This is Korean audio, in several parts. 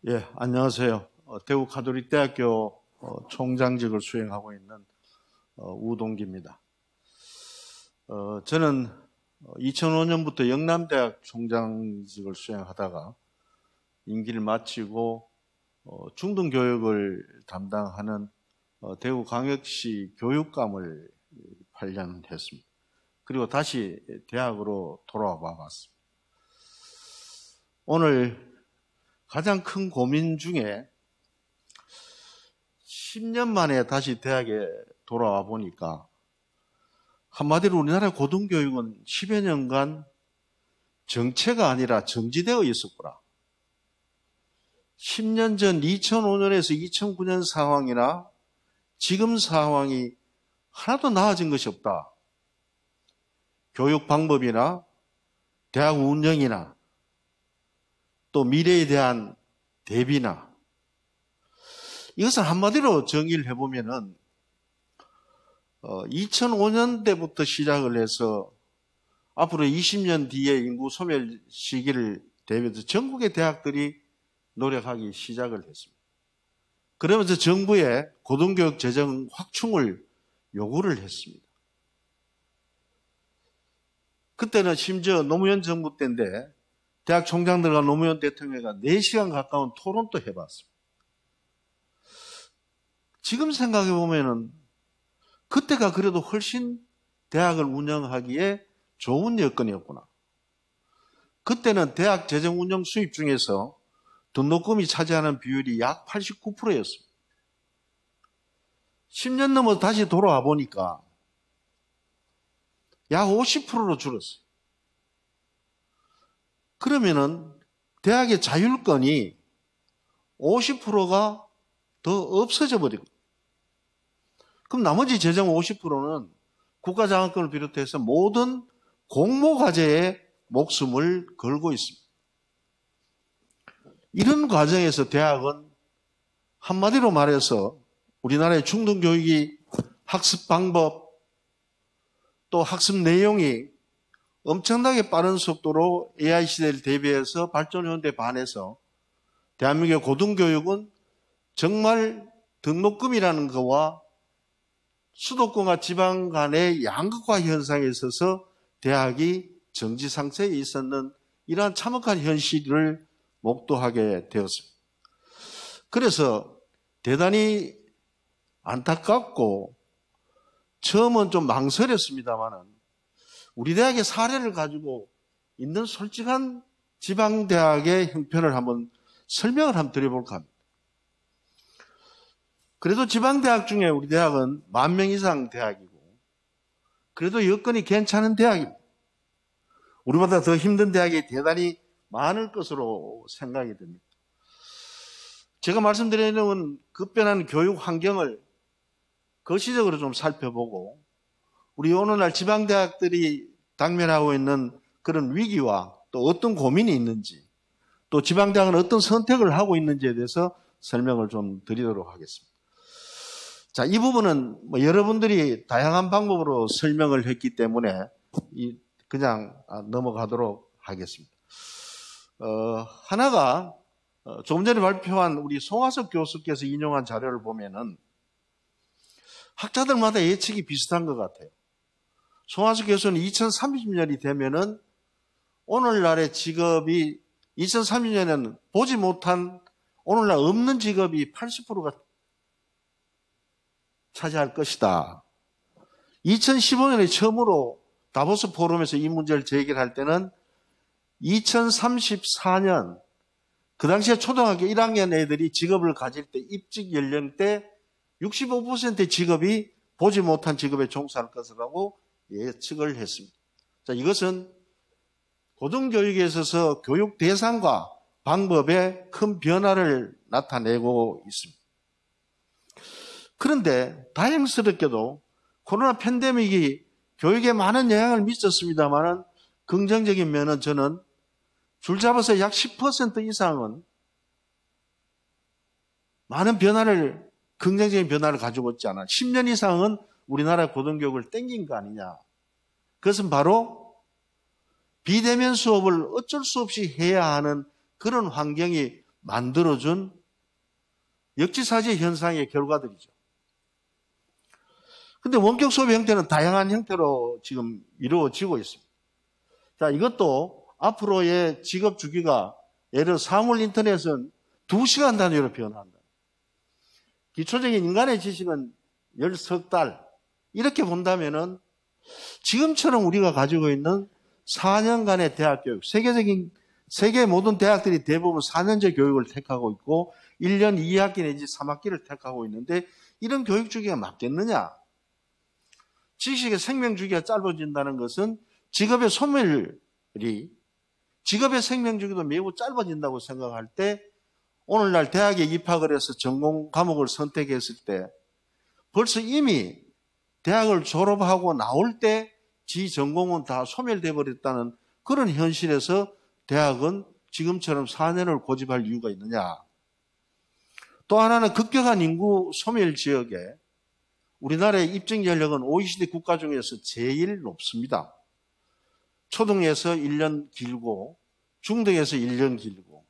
예, 안녕하세요. 대구 가톨릭대학교 총장직을 수행하고 있는 우동기입니다. 저는 2005년부터 영남대학 총장직을 수행하다가 임기를 마치고 중등교육을 담당하는 대구광역시 교육감을 8년 했습니다. 그리고 다시 대학으로 돌아와 봤습니다. 오늘 가장 큰 고민 중에 10년 만에 다시 대학에 돌아와 보니까 한마디로 우리나라 고등교육은 10여 년간 정체가 아니라 정지되어 있었구나. 10년 전 2005년에서 2009년 상황이나 지금 상황이 하나도 나아진 것이 없다. 교육 방법이나 대학 운영이나 또 미래에 대한 대비나 이것을 한마디로 정의를 해보면은 2005년대부터 시작을 해서 앞으로 20년 뒤에 인구 소멸 시기를 대비해서 전국의 대학들이 노력하기 시작을 했습니다. 그러면서 정부에 고등교육 재정 확충을 요구를 했습니다. 그때는 심지어 노무현 정부 때인데 대학 총장들과 노무현 대통령이 4시간 가까운 토론도 해봤습니다. 지금 생각해 보면은 그때가 그래도 훨씬 대학을 운영하기에 좋은 여건이었구나. 그때는 대학 재정 운영 수입 중에서 등록금이 차지하는 비율이 약 89%였습니다. 10년 넘어 다시 돌아와 보니까 약 50%로 줄었어요. 그러면은 대학의 자율권이 50%가 더 없어져 버리고, 그럼 나머지 재정 50%는 국가장학금을 비롯해서 모든 공모과제에 목숨을 걸고 있습니다. 이런 과정에서 대학은 한마디로 말해서 우리나라의 중등교육이 학습 방법 또 학습 내용이 엄청나게 빠른 속도로 AI 시대를 대비해서 발전하는 데 반해서 대한민국의 고등교육은 정말 등록금이라는 것과 수도권과 지방 간의 양극화 현상에 있어서 대학이 정지 상태에 있었는 이러한 참혹한 현실을 목도하게 되었습니다. 그래서 대단히 안타깝고 처음은 좀 망설였습니다만은 우리 대학의 사례를 가지고 있는 솔직한 지방대학의 형편을 한번 설명을 한번 드려볼까 합니다. 그래도 지방대학 중에 우리 대학은 10,000명 이상 대학이고 그래도 여건이 괜찮은 대학입니다. 우리보다 더 힘든 대학이 대단히 많을 것으로 생각이 됩니다. 제가 말씀드리는 급변한 교육 환경을 거시적으로 좀 살펴보고 우리 오늘날 지방대학들이 당면하고 있는 그런 위기와 또 어떤 고민이 있는지 또 지방대학은 어떤 선택을 하고 있는지에 대해서 설명을 좀 드리도록 하겠습니다. 자, 이 부분은 여러분들이 다양한 방법으로 설명을 했기 때문에 그냥 넘어가도록 하겠습니다. 하나가 조금 전에 발표한 우리 송하석 교수께서 인용한 자료를 보면은 학자들마다 예측이 비슷한 것 같아요. 송하석 교수는 2030년이 되면은 오늘날의 직업이 2030년에는 보지 못한 오늘날 없는 직업이 80%가 차지할 것이다. 2015년에 처음으로 다보스 포럼에서 이 문제를 제기할 때는 2034년 그 당시에 초등학교 1학년 애들이 직업을 가질 때 입직 연령대 65%의 직업이 보지 못한 직업에 종사할 것이라고 예측을 했습니다. 자, 이것은 고등교육에 있어서 교육 대상과 방법에 큰 변화를 나타내고 있습니다. 그런데 다행스럽게도 코로나 팬데믹이 교육에 많은 영향을 미쳤습니다만 긍정적인 면은 저는 줄잡아서 약 10% 이상은 많은 변화를 긍정적인 변화를 가지고 있지 않아. 10년 이상은 우리나라 고등교육을 땡긴 거 아니냐. 그것은 바로 비대면 수업을 어쩔 수 없이 해야 하는 그런 환경이 만들어준 역지사지 현상의 결과들이죠. 근데 원격 수업 형태는 다양한 형태로 지금 이루어지고 있습니다. 자, 이것도 앞으로의 직업 주기가 예를 들어 사물 인터넷은 2시간 단위로 변화한다. 기초적인 인간의 지식은 10달. 이렇게 본다면은 지금처럼 우리가 가지고 있는 4년간의 대학 교육, 세계 모든 대학들이 대부분 4년제 교육을 택하고 있고 1년 2학기 내지 3학기를 택하고 있는데 이런 교육 주기가 맞겠느냐? 지식의 생명 주기가 짧아진다는 것은 직업의 소멸이 직업의 생명 주기도 매우 짧아진다고 생각할 때 오늘날 대학에 입학을 해서 전공 과목을 선택했을 때 벌써 이미 대학을 졸업하고 나올 때 지 전공은 다 소멸돼 버렸다는 그런 현실에서 대학은 지금처럼 4년을 고집할 이유가 있느냐. 또 하나는 급격한 인구 소멸 지역에 우리나라의 입증 연령은 OECD 국가 중에서 제일 높습니다. 초등에서 1년 길고 중등에서 1년 길고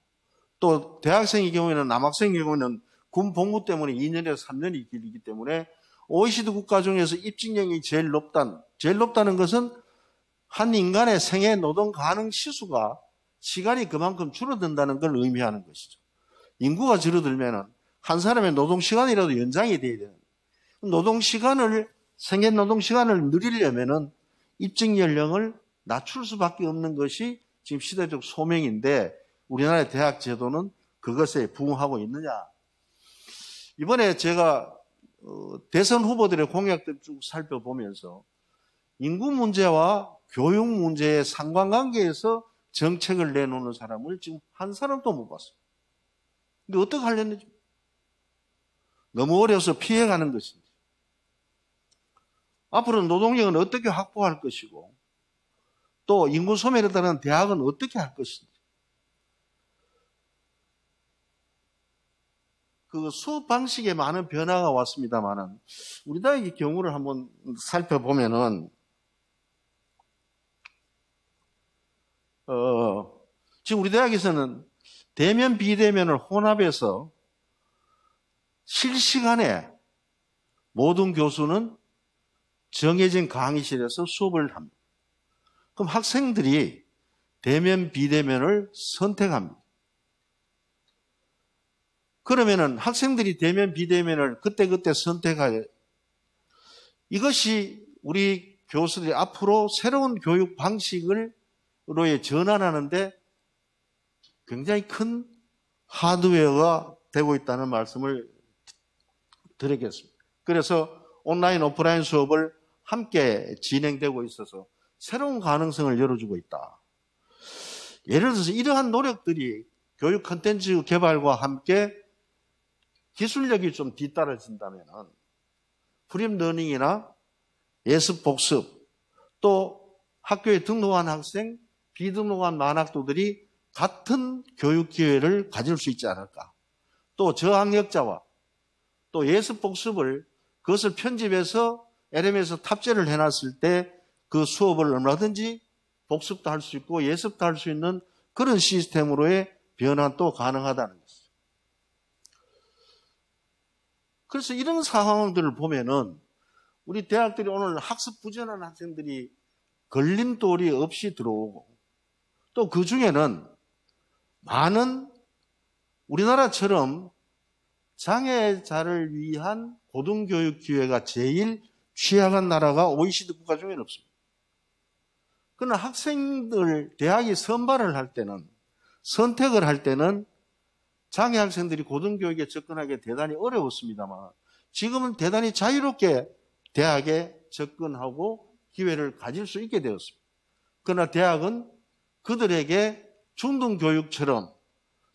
또 대학생의 경우에는 남학생의 경우에는 군 복무 때문에 2년에서 3년이 길기 때문에 OECD 국가 중에서 입증력이 제일 높다는 것은 한 인간의 생애 노동 가능 시수가 시간이 그만큼 줄어든다는 걸 의미하는 것이죠. 인구가 줄어들면 한 사람의 노동 시간이라도 연장이 돼야 돼요. 생애 노동 시간을 늘리려면은 입증 연령을 낮출 수밖에 없는 것이 지금 시대적 소명인데 우리나라의 대학 제도는 그것에 부응하고 있느냐. 이번에 제가 대선 후보들의 공약들 쭉 살펴보면서 인구 문제와 교육 문제의 상관관계에서 정책을 내놓는 사람을 지금 한 사람도 못 봤어요. 근데 어떻게 하려는지 너무 어려서 피해가는 것인지 앞으로 노동력은 어떻게 확보할 것이고 또 인구 소멸에 따른 대학은 어떻게 할 것인지 그 수업 방식에 많은 변화가 왔습니다만은 우리 대학의 경우를 한번 살펴보면은 지금 우리 대학에서는 대면 비대면을 혼합해서 실시간에 모든 교수는 정해진 강의실에서 수업을 합니다. 그럼 학생들이 대면 비대면을 선택합니다. 그러면은 학생들이 대면 비대면을 그때그때 선택하여 이것이 우리 교수들이 앞으로 새로운 교육 방식으로의 전환하는데 굉장히 큰 하드웨어가 되고 있다는 말씀을 드리겠습니다. 그래서 온라인 오프라인 수업을 함께 진행되고 있어서 새로운 가능성을 열어주고 있다. 예를 들어서 이러한 노력들이 교육 콘텐츠 개발과 함께 기술력이 좀 뒤따라진다면 프림 러닝이나 예습 복습 또 학교에 등록한 학생, 비등록한 만학도들이 같은 교육 기회를 가질 수 있지 않을까. 또 저학력자와 또 예습 복습을 그것을 편집해서 LM에서 탑재를 해놨을 때 그 수업을 얼마든지 복습도 할 수 있고 예습도 할 수 있는 그런 시스템으로의 변환도 가능하다는 것이죠. 그래서 이런 상황들을 보면은 우리 대학들이 오늘 학습 부전한 학생들이 걸림돌이 없이 들어오고 또 그 중에는 많은 우리나라처럼 장애자를 위한 고등교육 기회가 제일 취약한 나라가 OECD 국가 중에는 없습니다. 그러나 학생들, 대학이 선발을 할 때는, 선택을 할 때는 장애 학생들이 고등교육에 접근하기 대단히 어려웠습니다만 지금은 대단히 자유롭게 대학에 접근하고 기회를 가질 수 있게 되었습니다. 그러나 대학은 그들에게 중등교육처럼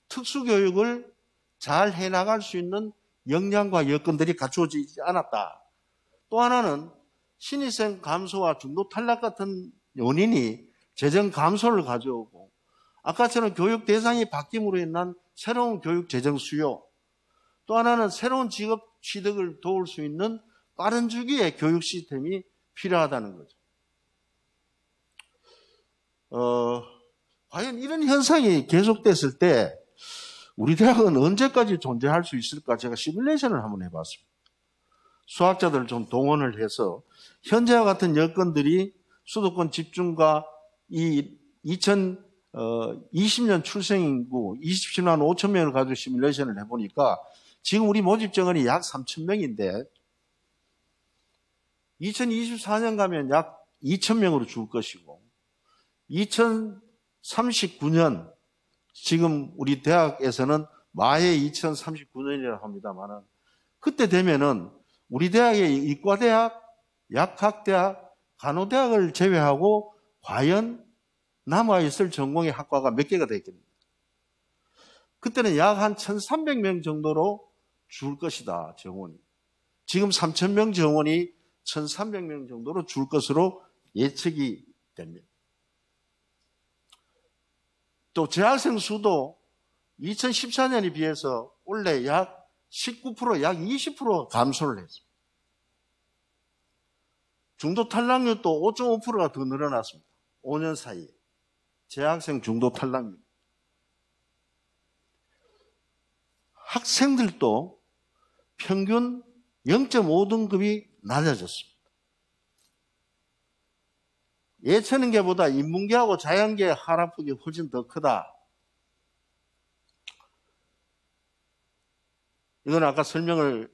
특수교육을 잘 해나갈 수 있는 역량과 여건들이 갖추어지지 않았다. 또 하나는 신입생 감소와 중도 탈락 같은 원인이 재정 감소를 가져오고 아까처럼 교육 대상이 바뀜으로 인한 새로운 교육 재정 수요 또 하나는 새로운 직업 취득을 도울 수 있는 빠른 주기의 교육 시스템이 필요하다는 거죠. 과연 이런 현상이 계속됐을 때 우리 대학은 언제까지 존재할 수 있을까? 제가 시뮬레이션을 한번 해봤습니다. 수학자들을 좀 동원을 해서 현재와 같은 여건들이 수도권 집중과 이 2020년 출생인구 27만 5천 명을 가지고 시뮬레이션을 해보니까 지금 우리 모집 정원이 약 3천 명인데 2024년 가면 약 2천 명으로 줄 것이고 2039년 지금 우리 대학에서는 마해 2039년이라고 합니다만은 그때 되면은 우리 대학의 이과대학, 약학대학, 간호대학을 제외하고 과연 남아있을 전공의 학과가 몇 개가 되겠습니까? 그때는 약 한 1,300명 정도로 줄 것이다, 정원이. 지금 3,000명 정원이 1,300명 정도로 줄 것으로 예측이 됩니다. 또 재학생 수도 2014년에 비해서 올해 약 19%, 약 20% 감소를 했습니다. 중도 탈락률도 5.5%가 더 늘어났습니다. 5년 사이에. 재학생 중도 탈락률. 학생들도 평균 0.5등급이 낮아졌습니다. 예체능계보다 인문계하고 자연계의 하락폭이 훨씬 더 크다. 이건 아까 설명을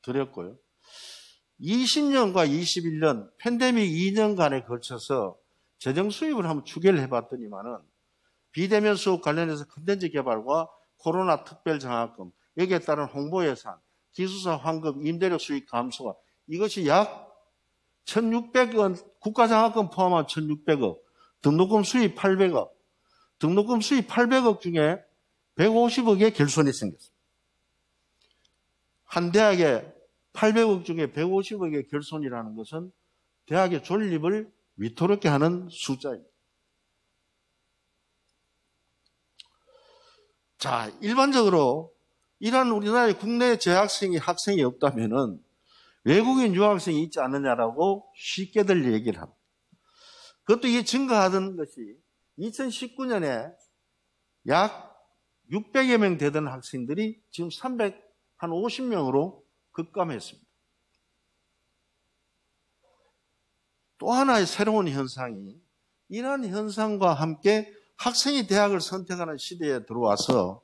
드렸고요. 20년과 21년 팬데믹 2년간에 걸쳐서 재정 수입을 한번 추계를 해봤더니만은 비대면 수업 관련해서 컨텐츠 개발과 코로나 특별장학금, 여기에 따른 홍보 예산, 기숙사 환급, 임대료 수익 감소가 이것이 약 1,600원, 국가장학금 포함한 1,600억, 등록금 수입 800억, 등록금 수입 800억 중에 150억의 결손이 생겼습니다. 한 대학에 800억 중에 150억의 결손이라는 것은 대학의 존립을 위태롭게 하는 숫자입니다. 자, 일반적으로 이러한 우리나라의 국내 재학생이 학생이 없다면은 외국인 유학생이 있지 않느냐라고 쉽게들 얘기를 합니다. 그것도 이게 증가하던 것이 2019년에 약 600여 명 되던 학생들이 지금 350명으로 급감했습니다. 또 하나의 새로운 현상이 이러한 현상과 함께 학생이 대학을 선택하는 시대에 들어와서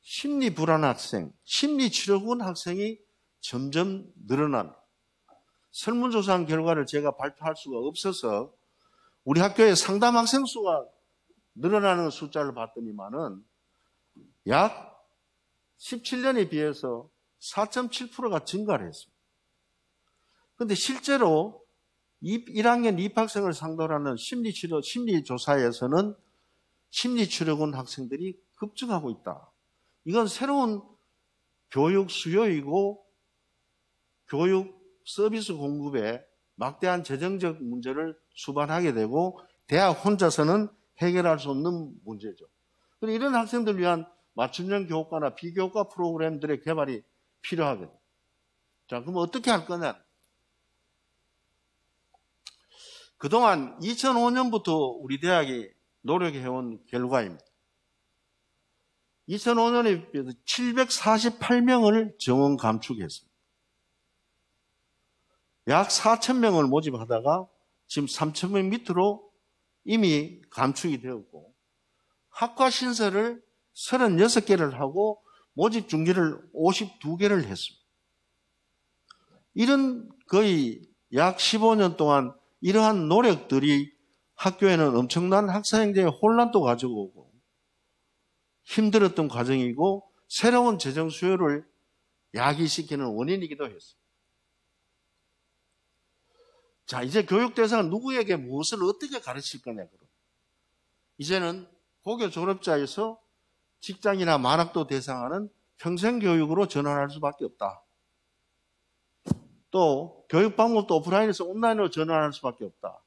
심리 불안 학생, 심리 치료군 학생이 점점 늘어납니다. 설문조사한 결과를 제가 발표할 수가 없어서 우리 학교의 상담 학생 수가 늘어나는 숫자를 봤더니만은 약 17년에 비해서 4.7%가 증가를 했습니다. 그런데 실제로 1학년 입학생을 상대로 하는 심리조사에서는 심리치료군 학생들이 급증하고 있다. 이건 새로운 교육 수요이고 교육 서비스 공급에 막대한 재정적 문제를 수반하게 되고 대학 혼자서는 해결할 수 없는 문제죠. 그런데 이런 학생들을 위한 맞춤형 교육과나 비교육과 프로그램들의 개발이 필요하거든요. 자, 그럼 어떻게 할 거냐? 그동안 2005년부터 우리 대학이 노력해온 결과입니다. 2005년에 비해서 748명을 정원 감축했습니다. 약 4,000명을 모집하다가 지금 3,000명 밑으로 이미 감축이 되었고 학과 신설을 36개를 하고 모집 중지를 52개를 했습니다. 이런 거의 약 15년 동안 이러한 노력들이 학교에는 엄청난 학사 행정의 혼란도 가지고 오고 힘들었던 과정이고 새로운 재정 수요를 야기시키는 원인이기도 했습니다. 자, 이제 교육 대상은 누구에게 무엇을 어떻게 가르칠 거냐. 이제는 고교 졸업자에서 직장이나 만학도 대상하는 평생교육으로 전환할 수밖에 없다. 또 교육 방법도 오프라인에서 온라인으로 전환할 수밖에 없다.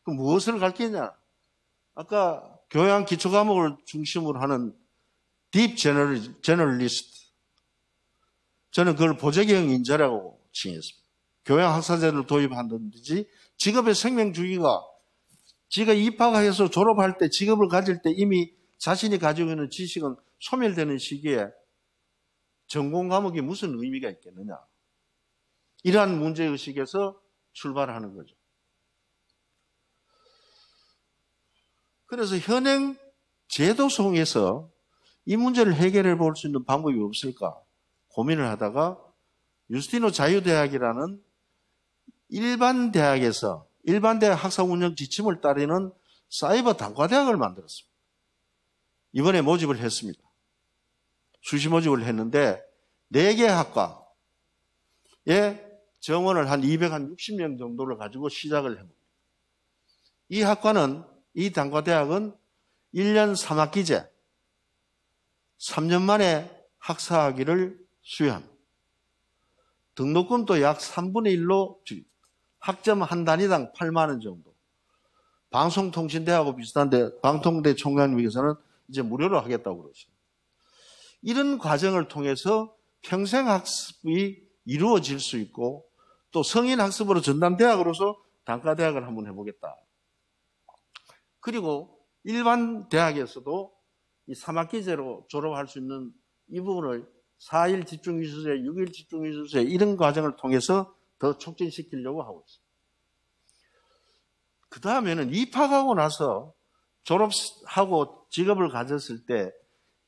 그럼 무엇을 가르치냐? 아까 교양 기초 과목을 중심으로 하는 딥 제너럴리스트. 저는 그걸 보재경 인재라고 칭했습니다. 교양 학사제를 도입한다든지 직업의 생명주기가 지가 입학해서 졸업할 때 직업을 가질 때 이미 자신이 가지고 있는 지식은 소멸되는 시기에 전공 과목이 무슨 의미가 있겠느냐. 이러한 문제의식에서 출발하는 거죠. 그래서 현행 제도 속에서 이 문제를 해결해 볼 수 있는 방법이 없을까 고민을 하다가 유스티노 자유대학이라는 일반 대학 학사 운영 지침을 따르는 사이버 단과대학을 만들었습니다. 이번에 모집을 했습니다. 수시 모집을 했는데 4개 학과에 정원을 한 260명 정도를 가지고 시작을 해봅니다. 이 학과는, 이 단과대학은 1년 3학기제 3년 만에 학사학위를 수여합니다. 등록금도 약 3분의 1로 학점 한 단위당 8만 원 정도. 방송통신대하고 비슷한데 방통대 총장님께서는 이제 무료로 하겠다고 그러죠. 이런 과정을 통해서 평생 학습이 이루어질 수 있고 또 성인 학습으로 전담대학으로서 단과대학을 한번 해보겠다. 그리고 일반 대학에서도 이 3학기제로 졸업할 수 있는 이 부분을 4일 집중이수제, 6일 집중이수제 이런 과정을 통해서 더 촉진시키려고 하고 있습니다. 그 다음에는 입학하고 나서 졸업하고 직업을 가졌을 때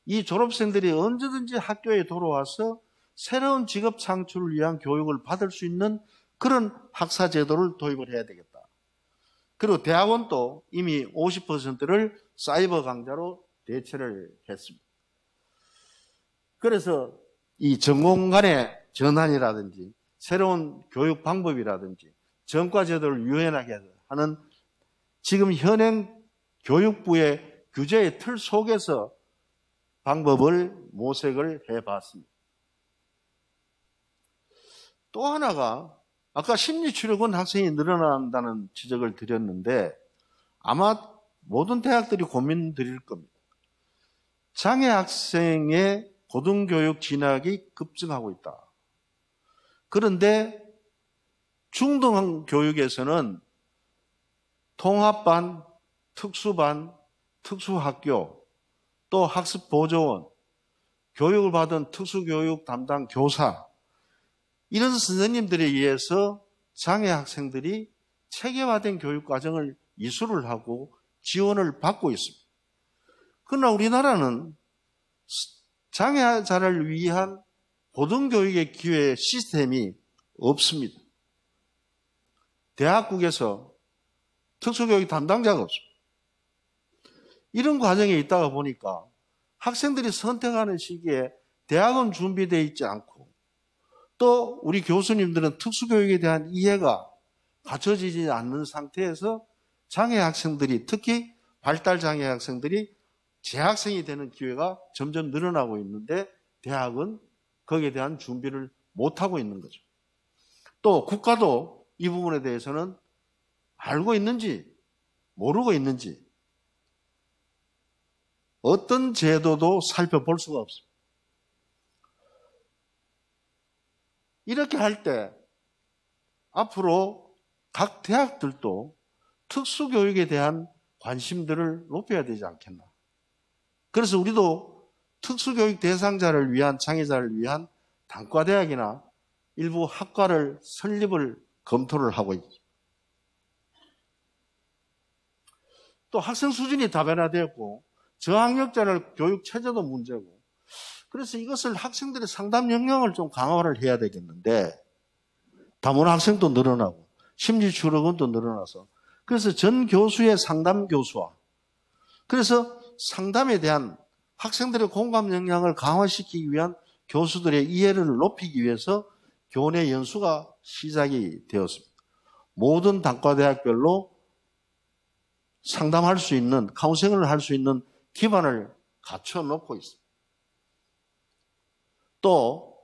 이 졸업생들이 언제든지 학교에 돌아와서 새로운 직업 창출을 위한 교육을 받을 수 있는 그런 학사 제도를 도입을 해야 되겠다. 그리고 대학원도 이미 50%를 사이버 강좌로 대체를 했습니다. 그래서 이 전공 간의 전환이라든지 새로운 교육 방법이라든지 전과 제도를 유연하게 하는 지금 현행 교육부의 규제의 틀 속에서 방법을 모색을 해봤습니다. 또 하나가 아까 심리치료권 학생이 늘어난다는 지적을 드렸는데 아마 모든 대학들이 고민 드릴 겁니다. 장애 학생의 고등교육 진학이 급증하고 있다. 그런데 중등교육에서는 통합반, 특수반, 특수학교, 또 학습보조원, 교육을 받은 특수교육 담당 교사, 이런 선생님들에 의해서 장애 학생들이 체계화된 교육과정을 이수를 하고 지원을 받고 있습니다. 그러나 우리나라는 장애자를 위한 고등교육의 기회 시스템이 없습니다. 대학국에서 특수교육 담당자가 없습니다. 이런 과정에 있다가 보니까 학생들이 선택하는 시기에 대학은 준비되어 있지 않고 또 우리 교수님들은 특수교육에 대한 이해가 갖춰지지 않는 상태에서 장애 학생들이 특히 발달장애 학생들이 재학생이 되는 기회가 점점 늘어나고 있는데 대학은 거기에 대한 준비를 못하고 있는 거죠. 또 국가도 이 부분에 대해서는 알고 있는지 모르고 있는지 어떤 제도도 살펴볼 수가 없습니다. 이렇게 할 때 앞으로 각 대학들도 특수교육에 대한 관심들을 높여야 되지 않겠나. 그래서 우리도 특수교육 대상자를 위한, 장애자를 위한 단과대학이나 일부 학과를 설립을 검토를 하고 있죠. 또 학생 수준이 다변화되었고 저학력자를 교육 체제도 문제고 그래서 이것을 학생들의 상담 역량을 좀 강화를 해야 되겠는데 다문화 학생도 늘어나고 심리치료원도 늘어나서 그래서 전 교수의 상담 교수와 그래서 상담에 대한 학생들의 공감 역량을 강화시키기 위한 교수들의 이해를 높이기 위해서 교내 연수가 시작이 되었습니다. 모든 단과대학별로 상담할 수 있는, 카운셀링을 할 수 있는 기반을 갖춰놓고 있습니다. 또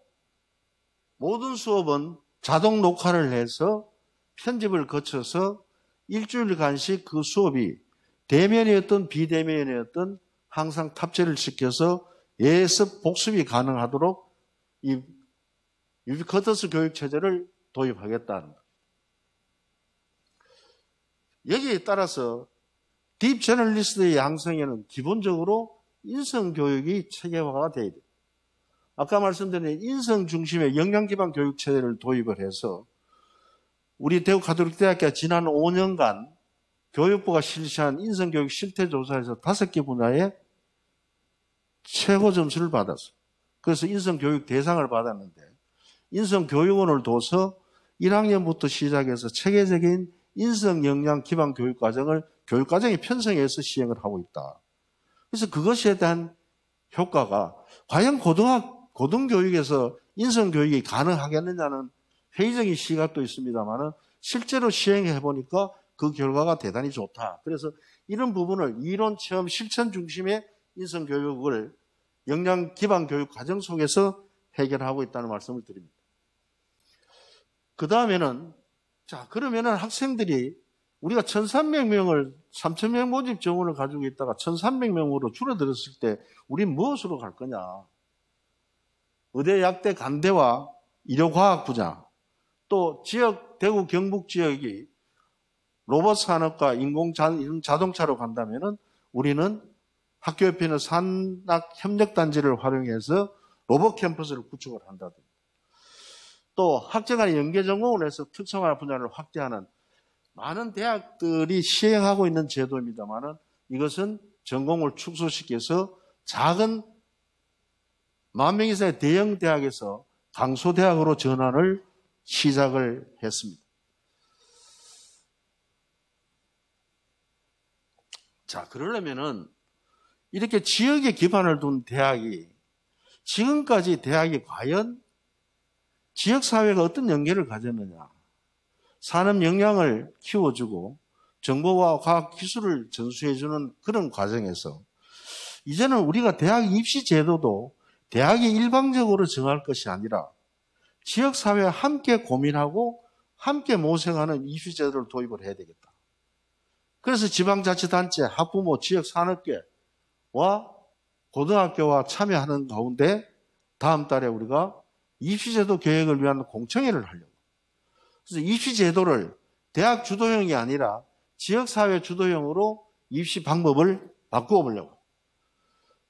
모든 수업은 자동 녹화를 해서 편집을 거쳐서 일주일간씩 그 수업이 대면이었던 비대면이었던 항상 탑재를 시켜서 예습 복습이 가능하도록 이 유비쿼터스 교육체제를 도입하겠다는 것. 여기에 따라서 딥 저널리스트의 양성에는 기본적으로 인성교육이 체계화가 돼야 돼요. 아까 말씀드린 인성 중심의 역량 기반 교육 체제를 도입을 해서 우리 대구 가톨릭 대학교가 지난 5년간 교육부가 실시한 인성교육 실태조사에서 5개 분야에 최고 점수를 받았어요. 그래서 인성교육 대상을 받았는데 인성교육원을 둬서 1학년부터 시작해서 체계적인 인성 역량 기반 교육과정에 편성해서 시행을 하고 있다. 그래서 그것에 대한 효과가 과연 고등교육에서 인성교육이 가능하겠느냐는 회의적인 시각도 있습니다만은 실제로 시행해 보니까 그 결과가 대단히 좋다. 그래서 이런 부분을 이론, 체험, 실천 중심의 인성교육을 역량 기반 교육 과정 속에서 해결하고 있다는 말씀을 드립니다. 그 다음에는 그러면은 학생들이 우리가 1,300명을 3,000명 모집 정원을 가지고 있다가 1,300명으로 줄어들었을 때 우린 무엇으로 갈 거냐? 의대, 약대, 간대와 의료과학 분야, 또 지역, 대구 경북 지역이 로봇 산업과 자동차로 간다면은 우리는 학교 옆에 있는 산학 협력단지를 활용해서 로봇 캠퍼스를 구축을 한다든지, 또 학제 간의 연계 전공을 해서 특성화 분야를 확대하는 많은 대학들이 시행하고 있는 제도입니다만은 이것은 전공을 축소시켜서 작은 10,000명 이상의 대형 대학에서 강소대학으로 전환을 시작을 했습니다. 그러려면은 이렇게 지역에 기반을 둔 대학이 지금까지 대학이 과연 지역사회가 어떤 연계를 가졌느냐, 산업 역량을 키워주고 정보와 과학 기술을 전수해주는 그런 과정에서 이제는 우리가 대학 입시 제도도 대학이 일방적으로 정할 것이 아니라 지역사회와 함께 고민하고 함께 모색하는 입시 제도를 도입을 해야 되겠다. 그래서 지방자치단체, 학부모, 지역산업계와 고등학교와 참여하는 가운데 다음 달에 우리가 입시제도 계획을 위한 공청회를 하려고. 그래서 입시제도를 대학 주도형이 아니라 지역사회 주도형으로 입시 방법을 바꾸어 보려고.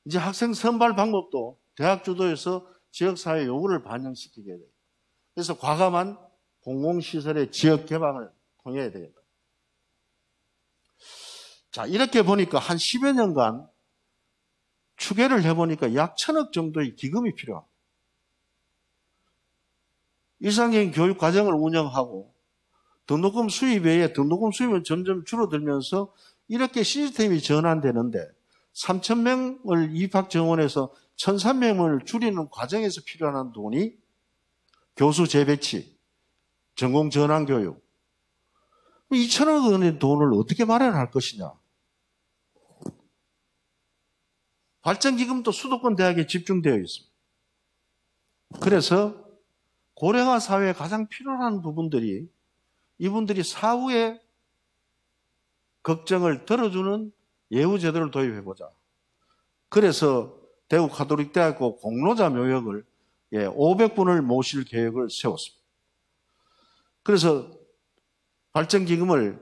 이제 학생 선발 방법도 대학 주도에서 지역사회 요구를 반영시키게 돼요. 그래서 과감한 공공시설의 지역 개방을 통해야 되겠다. 이렇게 보니까 한 10여 년간 추계를 해보니까 약 1,000억 정도의 기금이 필요합니다. 일상적인 교육 과정을 운영하고 등록금 수입 외에 등록금 수입은 점점 줄어들면서 이렇게 시스템이 전환되는데 3,000명을 입학 정원에서 1,300명을 줄이는 과정에서 필요한 돈이 교수 재배치, 전공 전환 교육, 2,000억 원의 돈을 어떻게 마련할 것이냐. 발전기금도 수도권 대학에 집중되어 있습니다. 그래서 고령화 사회에 가장 필요한 부분들이 이분들이 사후에 걱정을 들어주는 예우제도를 도입해보자. 그래서 대구 가톨릭대학교 공로자 묘역을 500분을 모실 계획을 세웠습니다. 그래서 발전기금을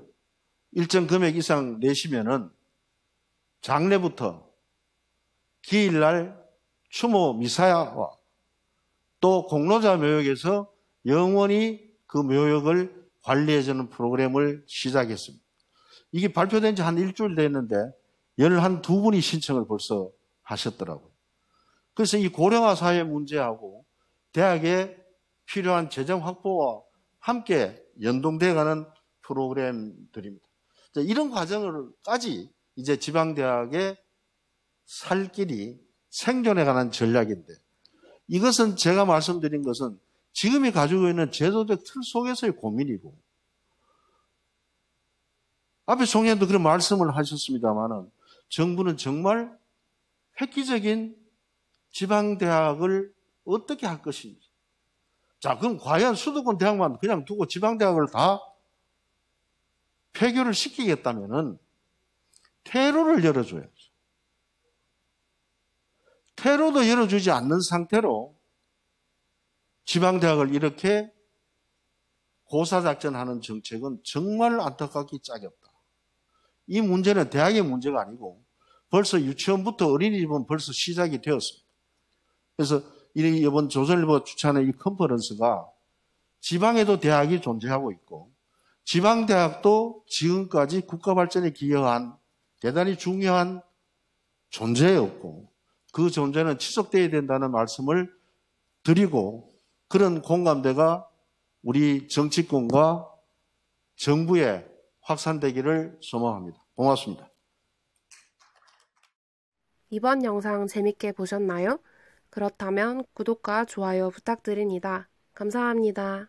일정 금액 이상 내시면은 장례부터 기일날 추모 미사와 또 공로자 묘역에서 영원히 그 묘역을 관리해주는 프로그램을 시작했습니다. 이게 발표된 지 한 일주일 됐는데 12분이 신청을 벌써 하셨더라고요. 그래서 이 고령화 사회 문제하고 대학에 필요한 재정 확보와 함께 연동되어가는 프로그램들입니다. 이런 과정을까지 이제 지방대학의 살 길이 생존해가는 전략인데, 이것은 제가 말씀드린 것은 지금이 가지고 있는 제도적 틀 속에서의 고민이고, 앞에 총리님도 그런 말씀을 하셨습니다만은 정부는 정말 획기적인 지방대학을 어떻게 할 것인지. 그럼 과연 수도권 대학만 그냥 두고 지방대학을 다 폐교를 시키겠다면은 퇴로를 열어줘야죠. 퇴로도 열어주지 않는 상태로 지방대학을 이렇게 고사작전하는 정책은 정말 안타깝기 짝이 없다. 이 문제는 대학의 문제가 아니고 벌써 유치원부터 어린이집은 벌써 시작이 되었습니다. 그래서 이번 조선일보가 주최하는 이 컨퍼런스가 지방에도 대학이 존재하고 있고 지방대학도 지금까지 국가 발전에 기여한 대단히 중요한 존재였고 그 존재는 지속되어야 된다는 말씀을 드리고 그런 공감대가 우리 정치권과 정부에 확산되기를 소망합니다. 고맙습니다. 이번 영상 재밌게 보셨나요? 그렇다면 구독과 좋아요 부탁드립니다. 감사합니다.